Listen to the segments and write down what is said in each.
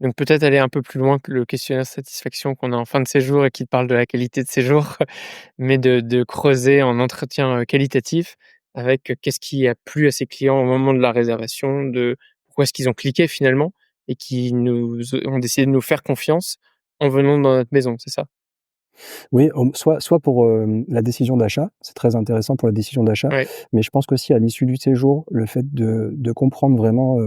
Donc peut-être aller un peu plus loin que le questionnaire satisfaction qu'on a en fin de séjour et qui parle de la qualité de séjour, mais de creuser en entretien, qualitatif avec, qu'est-ce qui a plu à ces clients au moment de la réservation, de pourquoi est-ce qu'ils ont cliqué finalement et qui nous ont décidé de nous faire confiance en venant dans notre maison, c'est ça? Oui, soit pour, la décision d'achat, c'est très intéressant pour la décision d'achat, Ouais. mais je pense qu'aussi à l'issue du séjour, le fait de comprendre vraiment,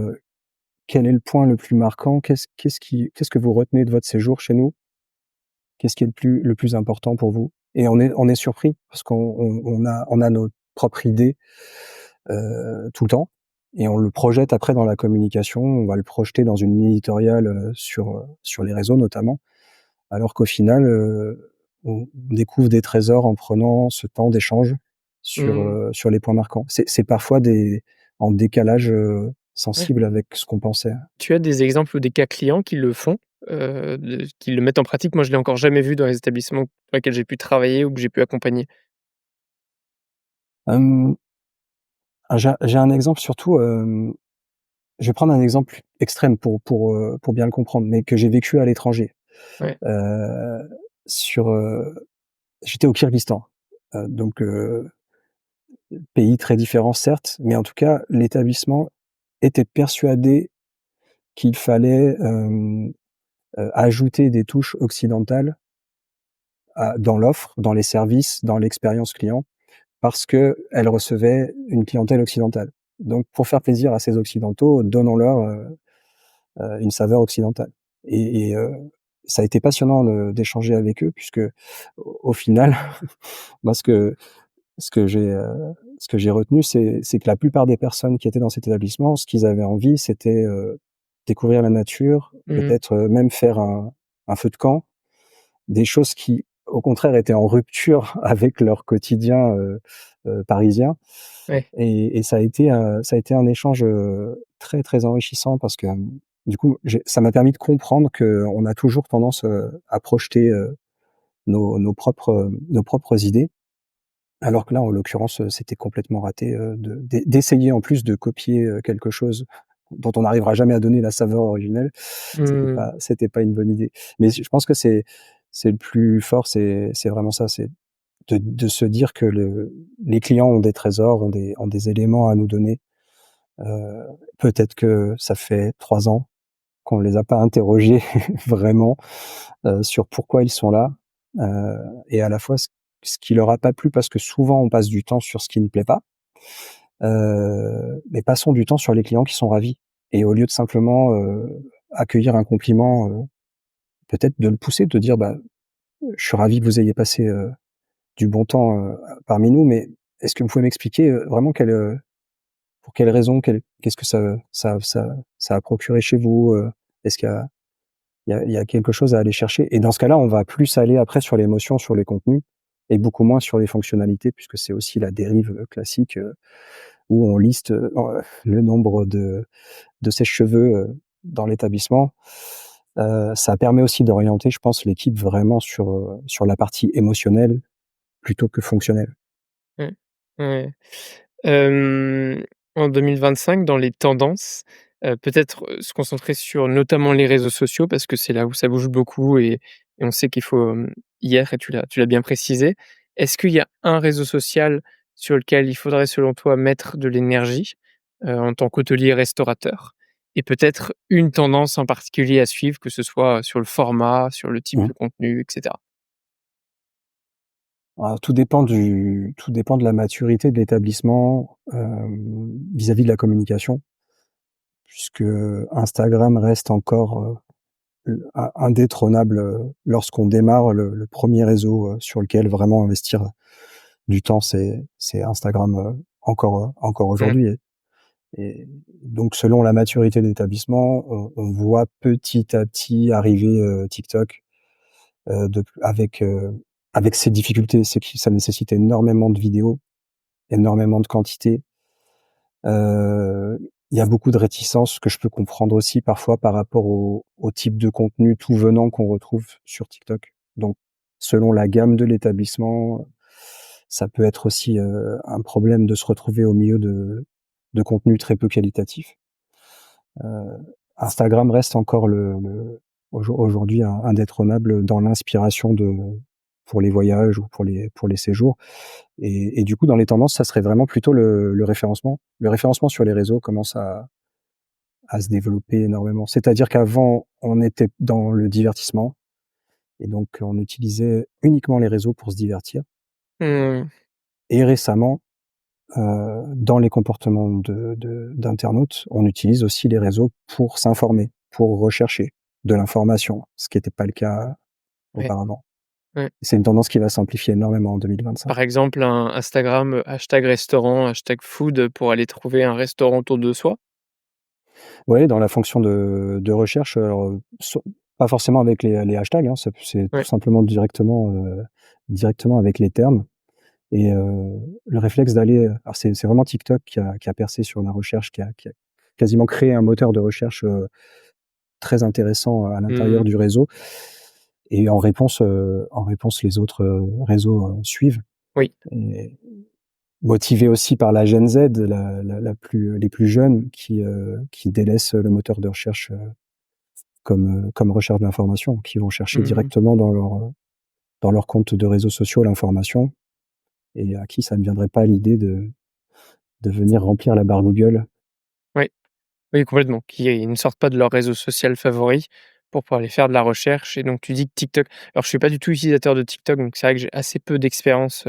quel est le point le plus marquant, qu'est-ce que vous retenez de votre séjour chez nous? Qu'est-ce qui est le plus important pour vous? Et on est surpris parce qu'on a notre propre idée, tout le temps et on le projette après dans la communication. On va le projeter dans une ligne éditoriale, sur les réseaux notamment, alors qu'au final, on découvre des trésors en prenant ce temps d'échange Mmh. sur les points marquants. C'est parfois en décalage, Ouais. sensible avec ce qu'on pensait. Tu as des exemples ou des cas clients qui le font, qui le mettent en pratique? Moi, je l'ai encore jamais vu dans les établissements pour lesquels j'ai pu travailler ou que j'ai pu accompagner. Hem, j'ai un exemple surtout, je vais prendre un exemple extrême pour bien le comprendre, mais que j'ai vécu à l'étranger. Ouais. Heu, sur, J'étais au Kirghizstan, donc pays très différent certes, mais en tout cas l'établissement était persuadé qu'il fallait, ajouter des touches occidentales dans l'offre, dans les services, dans l'expérience client, parce qu'elle recevait une clientèle occidentale. Donc pour faire plaisir à ces occidentaux, donnons-leur, une saveur occidentale et ça a été passionnant d'échanger avec eux puisque au final, moi ce que j'ai retenu, c'est que la plupart des personnes qui étaient dans cet établissement, ce qu'ils avaient envie, c'était, découvrir la nature, Mmh. peut-être, même faire un feu de camp, des choses qui, au contraire, étaient en rupture avec leur quotidien, parisien Ouais. et ça a été un échange, très, très enrichissant parce que, du coup, ça m'a permis de comprendre qu'on a toujours tendance, à projeter, nos propres idées. Alors que là, en l'occurrence, c'était complètement raté, d'essayer en plus de copier, quelque chose dont on n'arrivera jamais à donner la saveur originelle, Mmh. c'était pas une bonne idée. Mais je pense que c'est le plus fort, c'est vraiment ça, c'est de se dire que les clients ont des trésors, ont des éléments à nous donner. Heu, Peut-être que ça fait 3 ans qu'on les a pas interrogés vraiment, sur pourquoi ils sont là, heu et à la fois ce qui leur a pas plu parce que souvent on passe du temps sur ce qui ne plaît pas, mais passons du temps sur les clients qui sont ravis et au lieu de simplement, accueillir un compliment, peut-être de le pousser, de dire: «Bah, je suis ravi que vous ayez passé, du bon temps, parmi nous, mais est-ce que vous pouvez m'expliquer, vraiment pour quelles raisons, qu'est-ce que ça a procuré chez vous, Est-ce qu'il y a quelque chose à aller chercher?» Et dans ce cas-là, on va plus aller après sur l'émotion, sur les contenus et beaucoup moins sur les fonctionnalités puisque c'est aussi la dérive, classique, où on liste, le nombre de sèche-cheveux, dans l'établissement. Ça permet aussi d'orienter, je pense, l'équipe vraiment sur la partie émotionnelle plutôt que fonctionnelle. Ouais. Ouais. En 2025, dans les tendances, peut-être, se concentrer sur notamment les réseaux sociaux parce que c'est là où ça bouge beaucoup et on sait qu'il faut, hier et tu l'as bien précisé. Est-ce qu'il y a un réseau social sur lequel il faudrait, selon toi, mettre de l'énergie, en tant qu'hôtelier restaurateur? Et peut-être une tendance en particulier à suivre, que ce soit sur le format, sur le type Mmh. de contenu et cetera? Alors tout dépend de la maturité de l'établissement, vis-à-vis de la communication, puisque Instagram reste encore, indétrônable, lorsqu'on démarre le 1er réseau, sur lequel vraiment investir du temps, c'est Instagram, encore Mmh. aujourd'hui et donc selon la maturité de l'établissement, on voit petit à petit arriver, TikTok, avec ses difficultés. C'est que ça nécessite énormément de vidéos, énormément de quantité. Heu, il y a beaucoup de réticences que je peux comprendre aussi parfois par rapport au type de contenu tout venant qu'on retrouve sur TikTok. Donc selon la gamme de l'établissement, ça peut être aussi, un problème de se retrouver au milieu de contenus très peu qualitatifs. Heu, Instagram reste encore aujourd'hui indétrônable dans l'inspiration pour les voyages ou pour les séjours. Et du coup, dans les tendances, ça serait vraiment plutôt le référencement. Le référencement sur les réseaux commence à se développer énormément. C'est-à-dire qu'avant, on était dans le divertissement et donc on utilisait uniquement les réseaux pour se divertir. Mmh. Et récemment, dans les comportements d'internautes, on utilise aussi les réseaux pour s'informer, pour rechercher de l'information, ce qui était pas le cas Ouais, auparavant. ouais. C'est une tendance qui va s'amplifier énormément en 2025. Par exemple, un Instagram, hashtag restaurant, hashtag food pour aller trouver un restaurant autour de soi? Ouais, dans la fonction de recherche, alors, pas forcément avec les hashtags, hein, c'est tout Ouais. simplement directement avec les termes et le réflexe d'aller, alors c'est vraiment TikTok qui a percé sur la recherche, qui a quasiment créé un moteur de recherche, très intéressant à l'intérieur Mmh. du réseau et en réponse les autres, réseaux, suivent Oui. et motivés aussi par la Gen Z, les plus jeunes qui délaissent le moteur de recherche, comme recherche d'information, qui vont chercher Mmh. directement dans leur compte de réseaux sociaux l'information et à qui ça ne viendrait pas à l'idée de venir remplir la barre Google. Oui. Oui, complètement, qui ne sortent pas de leur réseau social favori pour pouvoir aller faire de la recherche et donc tu dis que TikTok alors je suis pas du tout utilisateur de TikTok, donc c'est vrai que j'ai assez peu d'expérience,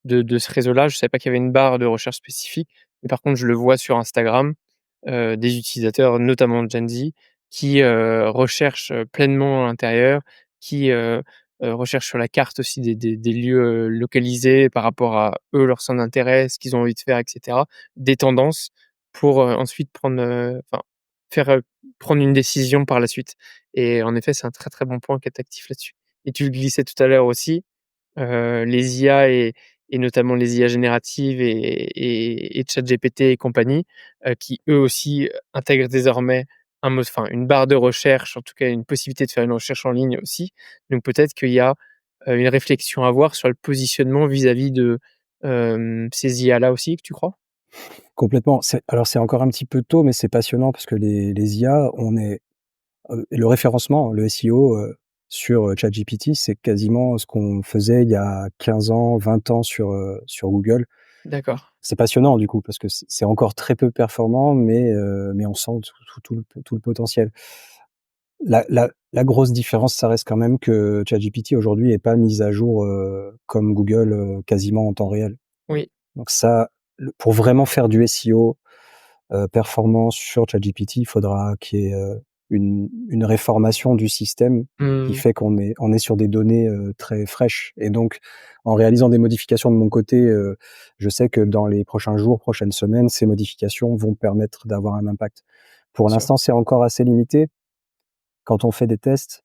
de ce réseau-là. Je savais pas qu'il y avait une barre de recherche spécifique, mais par contre je le vois sur Instagram, des utilisateurs, notamment Gen Z, qui, recherchent, pleinement à l'intérieur, qui, recherchent sur la carte aussi des lieux, localisés par rapport à eux, leur centre d'intérêt, ce qu'ils ont envie de faire et cetera. Des tendances pour, ensuite prendre, enfin, faire, prendre une décision par la suite et en effet, c'est un très, très bon point qui est actif là-dessus et tu le glissais tout à l'heure aussi, les IA et notamment les IA génératives et ChatGPT et compagnie, qui eux aussi, intègrent désormais une barre de recherche, en tout cas une possibilité de faire une recherche en ligne aussi. Donc peut-être qu'il y a, une réflexion à avoir sur le positionnement vis-à-vis de, ces IA-là aussi, que tu crois? Complètement. C'est encore un petit peu tôt, mais c'est passionnant parce que les IA, le référencement, le SEO, sur, ChatGPT, c'est quasiment ce qu'on faisait il y a 15 ans, 20 ans sur Google. D'accord. C'est passionnant du coup parce que c'est encore très peu performant, mais on sent tout le potentiel. La grosse différence, ça reste quand même que ChatGPT aujourd'hui est pas mise à jour, comme Google, quasiment en temps réel. Oui. Donc ça, pour vraiment faire du SEO, performant sur ChatGPT, il faudra qu'il y ait, une réformation du système qui Mmh. fait on est sur des données, très fraîches et donc en réalisant des modifications de mon côté, je sais que dans les prochains jours, prochaines semaines, ces modifications vont permettre d'avoir un impact. Pour Sûr. l'instant, c'est encore assez limité. Quand on fait des tests,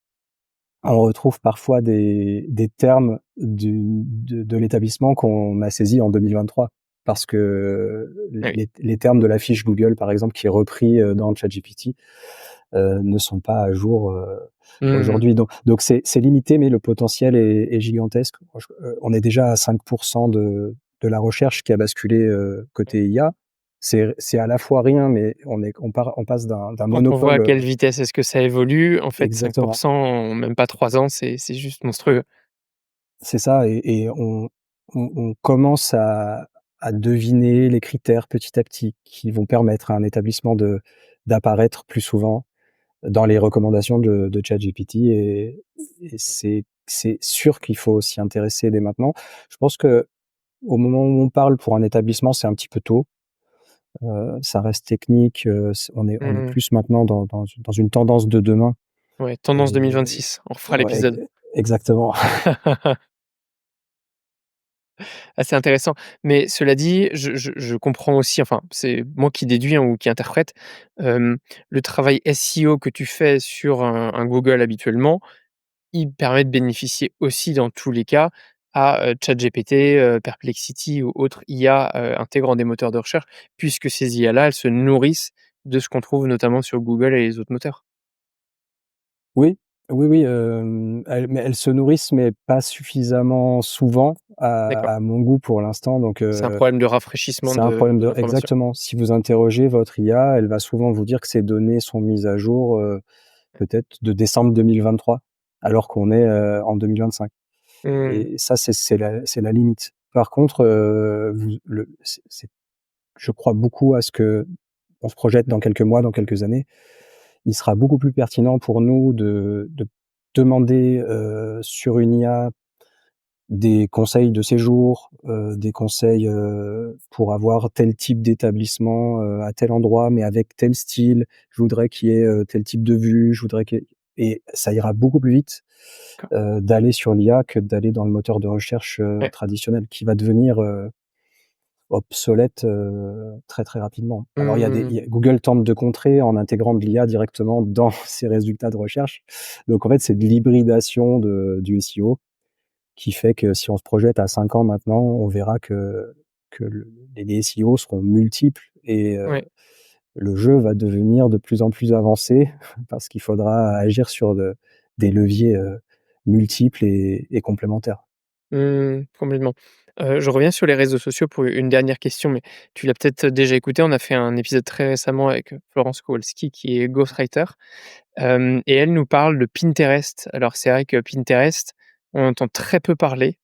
on retrouve parfois des termes de l'établissement qu'on a saisi en 2023 parce que Oui. les termes de la fiche Google, par exemple, qui est repris, dans ChatGPT, ne sont pas à jour, Mmh. aujourd'hui. Donc c'est limité, mais le potentiel est gigantesque. On est déjà à 5 de la recherche qui a basculé, côté IA. C'est à la fois rien, mais on passe d'un Quand on voit à monopole, quelle vitesse est-ce que ça évolue, en fait 5 exactement. en même pas 3 ans, c'est juste monstrueux. C'est ça et on commence à deviner les critères petit à petit qui vont permettre à un établissement d'apparaître plus souvent dans les recommandations de ChatGPT et c'est sûr qu'il faut s'y intéresser dès maintenant. Je pense qu'au moment où on parle pour un établissement, c'est un petit peu tôt, ça reste technique, on est Mmh. plus maintenant dans une tendance de demain Ouais, tendance et 2026, on refera ouais, l'épisode. exactement. Ah, c'est intéressant. Mais cela dit, je comprends aussi, enfin, c'est moi qui déduis, hein, ou qui interprète, le travail SEO que tu fais sur un Google habituellement, il permet de bénéficier aussi dans tous les cas à, ChatGPT, Perplexity ou autres IA, intégrant des moteurs de recherche, puisque ces IA-là, elles se nourrissent de ce qu'on trouve notamment sur Google et les autres moteurs. Oui. Oui, oui, elles se nourrissent, mais pas suffisamment souvent D'accord. à mon goût pour l'instant, donc C'est un problème de rafraîchissement c'est un problème de de l'information. exactement. Si vous interrogez votre IA, elle va souvent vous dire que ces données sont mises à jour, peut-être de décembre 2023, alors qu'on est, en 2025 Mmh. et ça, c'est la limite. Par contre, vous le c'est je crois beaucoup à ce qu'on se projette dans quelques mois, dans quelques années. Il sera beaucoup plus pertinent pour nous de demander, sur une IA des conseils de séjour, des conseils, pour avoir tel type d'établissement, à tel endroit, mais avec tel style. Je voudrais qu'il y ait, tel type de vue, je voudrais qu'il y ait et ça ira beaucoup plus vite, D'accord. d'aller sur l'IA que d'aller dans le moteur de recherche, Ouais. traditionnel qui va devenir, obsolète, très, très rapidement. Alors Mmh. il y a Google tente de contrer en intégrant de l'IA directement dans ses résultats de recherche. Donc en fait, c'est de l'hybridation du SEO qui fait que si on se projette à 5 ans maintenant, on verra que les SEO seront multiples et Ouais. le jeu va devenir de plus en plus avancé parce qu'il faudra agir sur des leviers, multiples et complémentaires. Mmh, complètement. Je reviens sur les réseaux sociaux pour une dernière question, mais tu l'as peut-être déjà écouté. On a fait un épisode très récemment avec, Florence Kowalski qui est ghostwriter. Et elle nous parle de Pinterest. Alors c'est vrai que Pinterest, on entend très peu parler.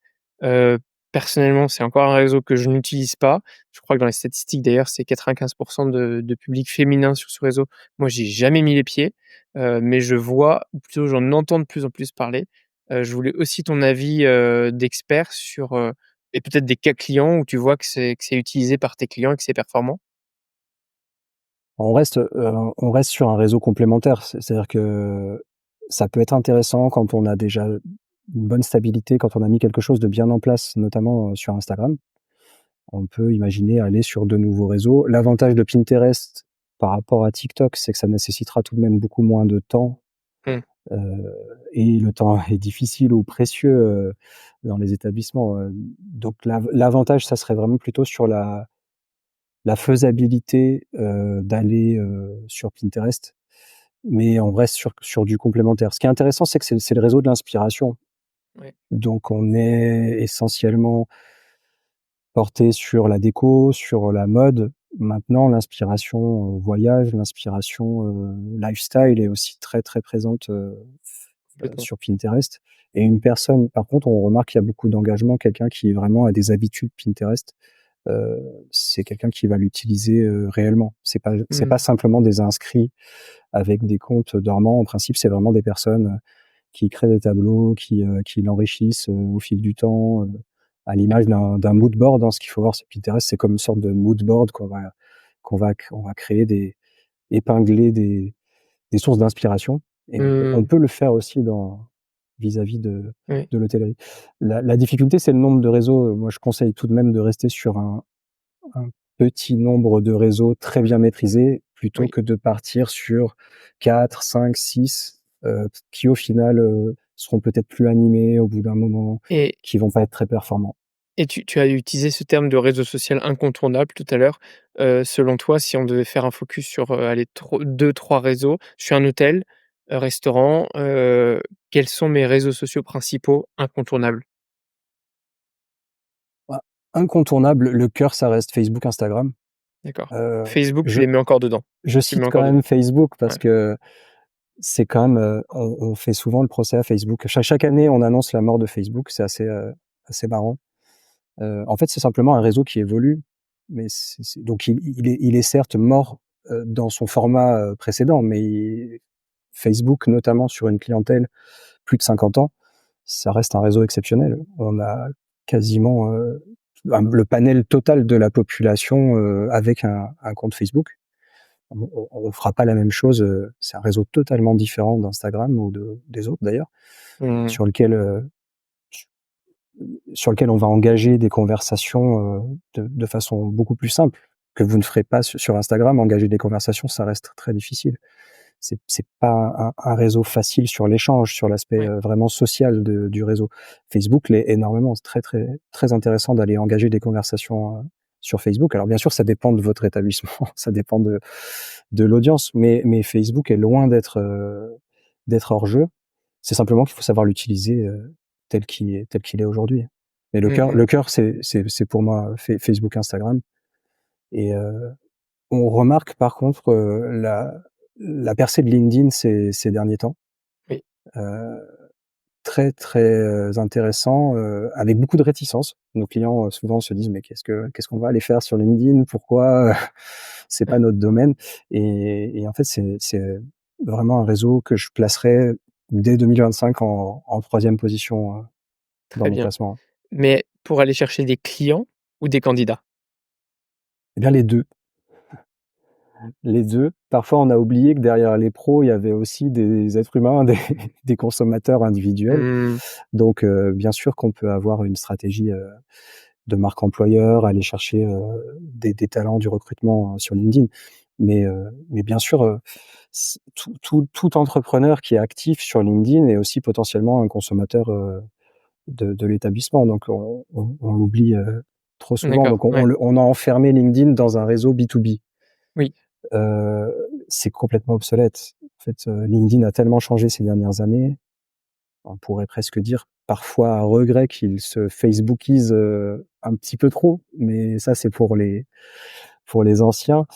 Heu, Personnellement, c'est encore un réseau que je n'utilise pas. Je crois que dans les statistiques d'ailleurs, c'est 95 de public féminin sur ce réseau. Moi, j'y ai jamais mis les pieds, mais je vois, ou plutôt j'en entends de plus en plus parler. Je voulais aussi ton avis, d'expert sur, et peut-être des cas clients où tu vois que c'est utilisé par tes clients et que c'est performant? On reste sur un réseau complémentaire. C'est-à-dire que ça peut être intéressant quand on a déjà une bonne stabilité, quand on a mis quelque chose de bien en place, notamment, sur Instagram. On peut imaginer aller sur de nouveaux réseaux. L'avantage de Pinterest par rapport à TikTok, c'est que ça nécessitera tout de même beaucoup moins de temps, Mmh, heu et le temps est difficile ou précieux, dans les établissements, donc l'avantage, ça serait vraiment plutôt sur la faisabilité, d'aller, sur Pinterest, mais on reste sur du complémentaire. Ce qui est intéressant, c'est que c'est le réseau de l'inspiration, ouais, donc on est essentiellement porté sur la déco, sur la mode. Maintenant, l'inspiration, voyage, l'inspiration, lifestyle est aussi très, très présente, complètement. sur Pinterest et une personne par contre, on remarque qu'il y a beaucoup d'engagement. Quelqu'un qui vraiment a des habitudes Pinterest, heu, c'est quelqu'un qui va l'utiliser, réellement. C'est Mmh, pas simplement des inscrits avec des comptes dormants. En principe, c'est vraiment des personnes, qui créent des tableaux, qui l'enrichissent, au fil du temps, à l'image d'un mood board, hein. Ce qu'il faut voir sur Pinterest, c'est comme une sorte de mood board qu'on va créer épingler des sources d'inspiration et on mmh, peut le faire aussi vis-à-vis oui, de l'hôtellerie. La difficulté, c'est le nombre de réseaux. Moi, je conseille tout de même de rester sur un petit nombre de réseaux très bien maîtrisés, plutôt oui. que de partir sur 4, 5, 6, qui au final, seront peut-être plus animés au bout d'un moment, Et qui vont pas être très performants. tu as utilisé ce terme de réseau social incontournable tout à l'heure. Selon toi, si on devait faire un focus sur, allez, 2-3 réseaux, je suis un hôtel, restaurant, quels sont mes réseaux sociaux principaux incontournables? Bah, incontournable, le cœur, ça reste Facebook, Instagram. D'accord. Heu, Facebook, tu je les mets encore dedans? je Tu le mets cite quand encore dedans? même Facebook Ouais. parce que c'est quand même, on fait souvent le procès à Facebook. Chaque année, on annonce la mort de Facebook, c'est assez marrant. En fait, c'est simplement un réseau qui évolue, mais c'est donc il est certes mort, dans son format, précédent, mais Facebook, notamment sur une clientèle plus de 50 ans, ça reste un réseau exceptionnel. On a quasiment, le panel total de la population, avec un compte Facebook. On fera pas la même chose, c'est un réseau totalement différent d'Instagram ou des autres d'ailleurs, Mmh. sur lequel, sur lequel on va engager des conversations, de façon beaucoup plus simple, que vous ne ferez pas sur Instagram. Engager des conversations, ça reste très difficile. C'est pas un réseau facile sur l'échange, sur l'aspect, Ouais, vraiment social du réseau. Facebook l'est énormément. C'est très, très, très intéressant d'aller engager des conversations, sur Facebook. Alors bien sûr, ça dépend de votre établissement, ça dépend de l'audience, mais Facebook est loin d'être hors jeu. C'est simplement qu'il faut savoir l'utiliser, tel qu'il est aujourd'hui. Et Mmh mh. le cœur, c'est pour moi Facebook, Instagram. Et on remarque par contre, la percée de LinkedIn ces derniers temps. Oui, Heu, Très, très, intéressant, avec beaucoup de réticence. Nos clients, souvent se disent: «Mais qu'est-ce qu'on va aller faire sur LinkedIn? Pourquoi?» C'est pas ouais, notre domaine. Et en fait, c'est vraiment un réseau que je placerai dès 2025 en 3e position, dans très mes bien. classements. Mais pour aller chercher des clients ou des candidats? Eh bien les 2. Les 2. Parfois, on a oublié que derrière les pros, il y avait aussi des êtres humains, des consommateurs individuels. Mmh, Donc bien sûr qu'on peut avoir une stratégie, de marque employeur, aller chercher, des talents du recrutement, sur LinkedIn. Mais bien sûr, tout entrepreneur qui est actif sur LinkedIn est aussi potentiellement un consommateur, de l'établissement. Donc on l'oublie, trop souvent. d'accord, Donc ouais, on a enfermé LinkedIn dans un réseau B2B. oui, C'est complètement obsolète. En fait, LinkedIn a tellement changé ces dernières années, on pourrait presque dire parfois à regret qu'il se facebookise, un petit peu trop, mais ça c'est pour les anciens.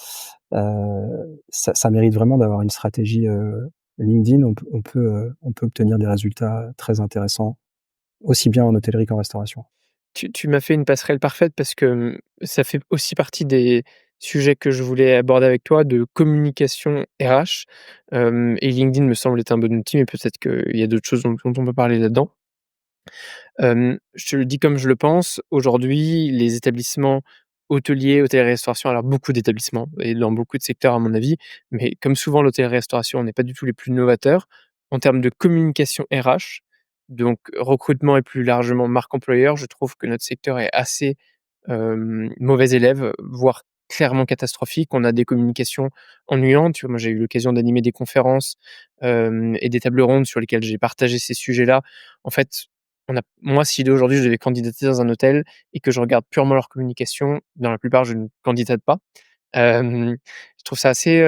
Ça mérite vraiment d'avoir une stratégie, LinkedIn. On peut obtenir des résultats très intéressants, aussi bien en hôtellerie qu'en restauration. tu m'as fait une passerelle parfaite parce que, ça fait aussi partie des sujets que je voulais aborder avec toi de communication RH, et LinkedIn me semble être un bon outil, mais peut-être qu'il y a d'autres choses dont on peut parler là-dedans. Je te le dis comme je le pense, aujourd'hui, les établissements hôteliers, hôtellerie-restauration, alors beaucoup d'établissements et dans beaucoup de secteurs à mon avis, mais comme souvent l'hôtellerie-restauration, on n'est pas du tout les plus novateurs en termes de communication RH, donc recrutement et plus largement marque employeur. Je trouve que notre secteur est assez mauvais élève, voire clairement catastrophique. On a des communications ennuyantes. Tu vois, moi, j'ai eu l'occasion d'animer des conférences, et des tables rondes sur lesquelles j'ai partagé ces sujets-là. En fait, on a moi, si aujourd'hui je devais candidater dans un hôtel et que je regarde purement leur communication, dans la plupart, je ne candidate pas. Je trouve ça assez,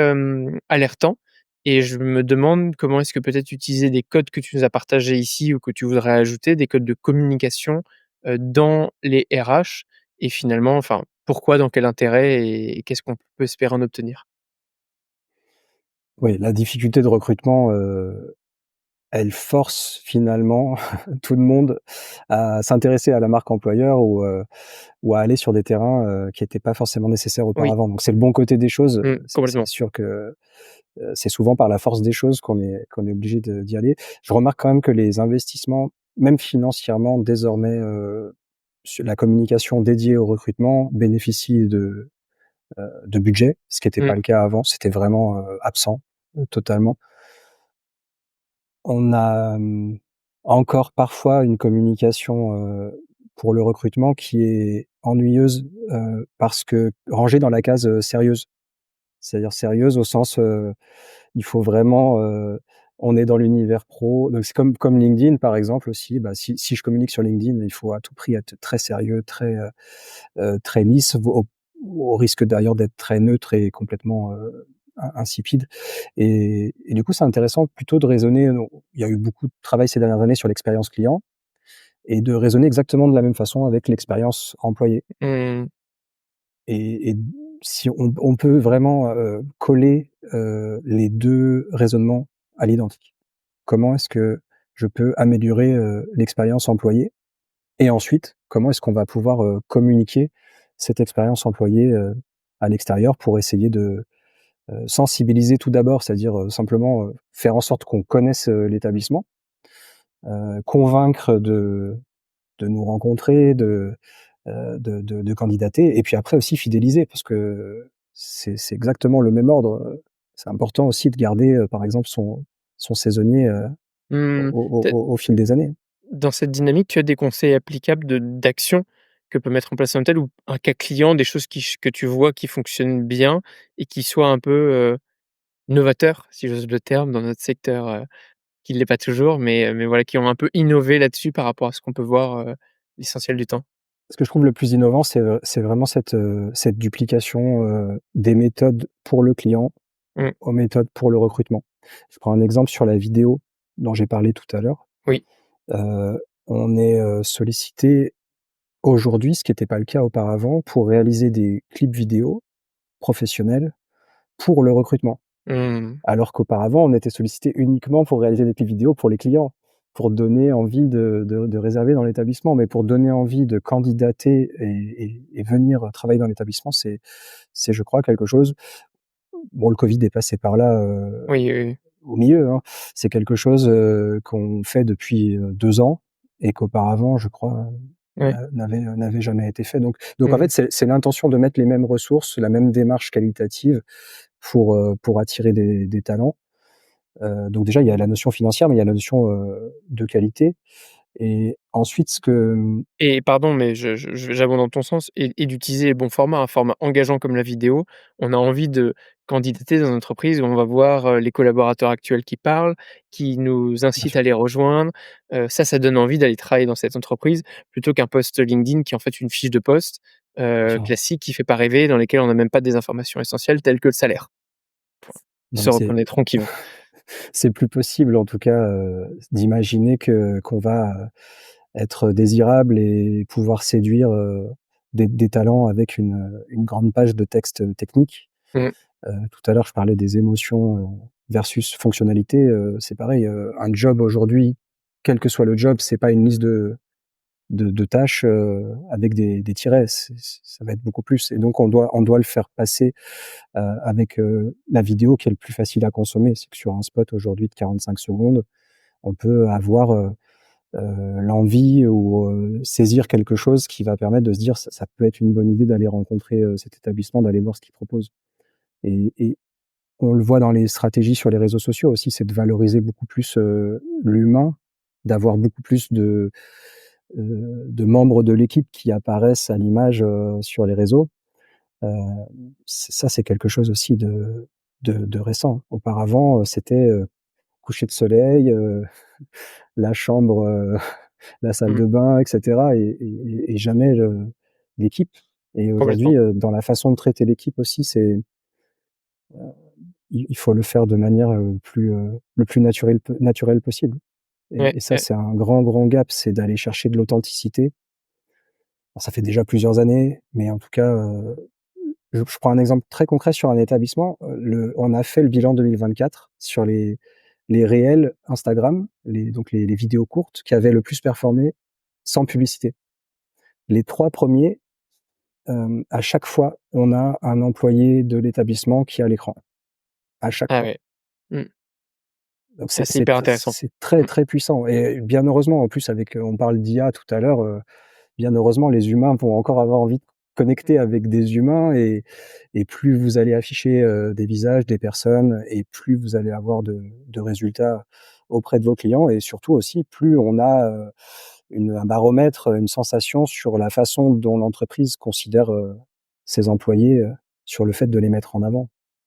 alertant et je me demande comment est-ce que peut-être utiliser des codes que tu nous as partagés ici ou que tu voudrais ajouter, des codes de communication, dans les RH et finalement, enfin, pourquoi, dans quel intérêt et qu'est-ce qu'on peut espérer en obtenir? Oui, la difficulté de recrutement, elle force finalement tout le monde à s'intéresser à la marque employeur ou à aller sur des terrains, qui étaient pas forcément nécessaires Oui, auparavant. Donc c'est le bon côté des choses, c'est complètement. sûr que, c'est souvent par la force des choses qu'on est obligé d'y aller. Je remarque quand même que les investissements, même financièrement désormais, sur la communication dédiée au recrutement bénéficie de budget, ce qui était pas Mmh, le cas avant. C'était vraiment, absent, totalement. On a, encore parfois une communication, pour le recrutement qui est ennuyeuse, parce que rangée dans la case, sérieuse. C'est-à-dire sérieuse au sens, il faut vraiment, on est dans l'univers pro, donc c'est comme LinkedIn par exemple aussi, bah, si je communique sur LinkedIn, il faut à tout prix être très sérieux, très lisse, au risque d'ailleurs d'être très neutre et complètement, insipide. Et du coup, c'est intéressant plutôt de raisonner, il y a eu beaucoup de travail ces dernières années sur l'expérience client et de raisonner exactement de la même façon avec l'expérience employé. mmh, Et si on peut vraiment, coller, les 2 raisonnements à l'identique. Comment est-ce que je peux améliorer, l'expérience employée? Et ensuite, comment est-ce qu'on va pouvoir, communiquer cette expérience employée, à l'extérieur pour essayer de, sensibiliser tout d'abord, c'est-à-dire, simplement, faire en sorte qu'on connaisse, l'établissement, convaincre de nous rencontrer, de candidater et puis après aussi fidéliser parce que c'est exactement le même ordre, c'est important aussi de garder, par exemple son saisonnier, mmh, au fil des années. dans cette dynamique, tu as des conseils applicables d'actions que peut mettre en place un tel ou un cas client, des choses que tu vois qui fonctionnent bien et qui soient un peu, novateurs, si j'ose le terme, dans notre secteur, qui ne l'est pas toujours, mais voilà, qui ont un peu innové là-dessus par rapport à ce qu'on peut voir, l'essentiel du temps? Ce que je trouve le plus innovant, c'est vraiment cette duplication, des méthodes pour le client Mmh, aux méthodes pour le recrutement. Je prends un exemple sur la vidéo. dont j'ai parlé tout à l'heure, Oui. on est, sollicité aujourd'hui, ce qui était pas le cas auparavant, pour réaliser des clips vidéo professionnels pour le recrutement. Mmh. Alors qu'auparavant, on était sollicité uniquement pour réaliser des clips vidéo pour les clients, pour donner envie de réserver dans l'établissement. Mais pour donner envie de candidater et venir travailler dans l'établissement, c'est je crois quelque chose, bon, le covid est passé par là, Oui, oui, oui. au milieu, hein. C'est quelque chose, qu'on fait depuis, 2 ans et qu'auparavant, je crois, Ouais. n'avait jamais été fait. Donc en Mmh. fait, c'est l'intention de mettre les mêmes ressources, la même démarche qualitative pour attirer des talents. Donc déjà, il y a la notion financière, mais il y a la notion, de qualité et ensuite ce que, Et pardon, mais j'abonde dans ton sens et d'utiliser les bons formats, un format engageant comme la vidéo. On a envie de candidater dans une entreprise où on va voir, les collaborateurs actuels qui parlent, qui nous bien incitent sûr, à les rejoindre. Ça donne envie d'aller travailler dans cette entreprise plutôt qu'un post LinkedIn qui est en fait une fiche de poste, bien sûr. classique qui fait pas rêver, dans lesquelles on n'a même pas des informations essentielles telles que le salaire. Ils Non se mais c'est reconnaîtront qui veut. c'est plus possible en tout cas, d'imaginer qu'on va être désirable et pouvoir séduire, des talents avec une grande page de texte, technique. Mmh. Tout à l'heure, je parlais des émotions, versus fonctionnalité, c'est pareil, un job aujourd'hui, quel que soit le job, c'est pas une liste de tâches, avec des tirets, ça va être beaucoup plus et donc on doit le faire passer, avec, la vidéo qui est le plus facile à consommer. C'est que sur un spot aujourd'hui de 45 secondes, on peut avoir, l'envie ou, saisir quelque chose qui va permettre de se dire: «Ça peut être une bonne idée d'aller rencontrer, cet établissement, d'aller voir ce qu'ils proposent» et on le voit dans les stratégies sur les réseaux sociaux aussi, c'est de valoriser beaucoup plus, l'humain, d'avoir beaucoup plus de membres de l'équipe qui apparaissent à l'image, sur les réseaux. Heu, c'est quelque chose aussi de récent. Auparavant, c'était, coucher de soleil, la chambre, la salle Mmh. de bain et cetera et jamais l'équipe et Complètement. aujourd'hui, dans la façon de traiter l'équipe aussi, il faut le faire de manière, le plus naturel possible Ouais, et ça, ouais. c'est un grand, grand gap, c'est d'aller chercher de l'authenticité. Alors ça fait déjà plusieurs années, mais en tout cas, je prends un exemple très concret sur un établissement, on a fait le bilan 2024 sur les réels Instagram, les vidéos courtes qui avaient le plus performé sans publicité. Les 3 premiers, à chaque fois, on a un employé de l'établissement qui est à l'écran, à chaque Ah fois. ouais. Mmh. Donc Ah, c'est hyper intéressant. c'est très, Mmh. très puissant et bien heureusement en plus avec, on parle d'IA tout à l'heure, bien heureusement les humains vont encore avoir envie de connecter avec des humains et plus vous allez afficher, des visages, des personnes et plus vous allez avoir de résultats auprès de vos clients et surtout aussi plus on a, un baromètre, une sensation sur la façon dont l'entreprise considère, ses employés, sur le fait de les mettre en avant.